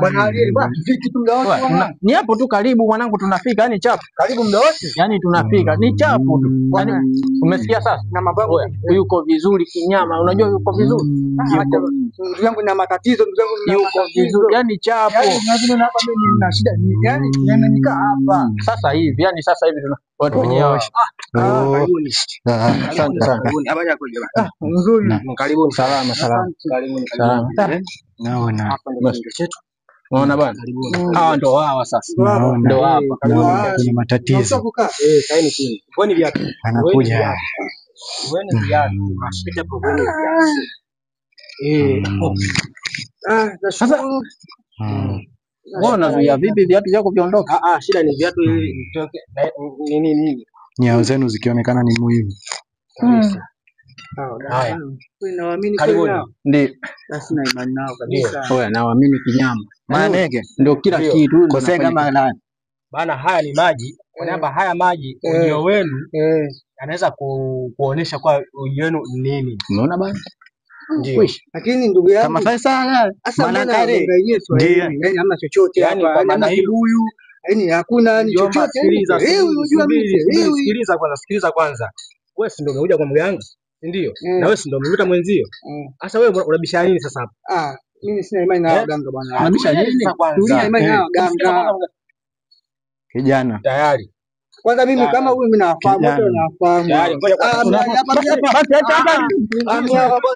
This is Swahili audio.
Bwana Ali, bwana vipi tu muda wote bwana? Ni hapo tu karibu mwanangu tunafika, yani chapu. Karibu muda wote? Yani tunafika. Ni chapu tu. Yani umesikia sasa? Na mambo yuko vizuri kinyama. Unajua yuko vizuri? Ndugu yangu na matatizo, ndugu yangu yuko vizuri. Yani chapu. Yani hapa mimi nina shida. Yani nimekaa hapa. Sasa hivi, yani sasa hivi watu wenyewe. Karibuni. Asante sana. Karibuni. Habari yako jamaa? Nzuri. Karibuni. Salama, salama. Karibuni. Salama. Naona. Hapa ndio chetu. Unaona bwana? Hawa ndo hawa sasa. Ndo hapa. Kuna matatizo. Kaeni chini. Kwani viatu? Anakuja. Wewe viatu. Unashika hapo wewe viatu. Sasa mbona vya vipi viatu vyako viondoka? Shida ni viatu ili vitoke nini? Nyao zenu zikionekana ni muhimu. Haya. Naamini kweli. Ndio. Basi na imani nao kabisa. Oya, naamini kinyama. Manege ndio kila kitu. Kosea kama nani? Bana haya ni maji. Kwamba haya maji ujio wenu anaweza kuonesha kwa ujio wenu nini. Unaona bana? Ndio. Lakini ndugu yangu kama Faisal Manakare ndio. Yaani hamna chochote hapa. Hamna kibuyu. Yaani hakuna ni chochote. Sikiliza kwanza. Wewe si ndio umekuja kwa mganga? Ndio. Na wewe si ndio umekuta mwenzio? Sasa wewe unabisha nini sasa hapa? Mimi sina imani na waganga bwana. Unabisha nini? Tulia imani na waganga. Kijana. Tayari. Kwanza mimi kama huyu mimi nafahamu, wote nafahamu. Tayari. Ngoja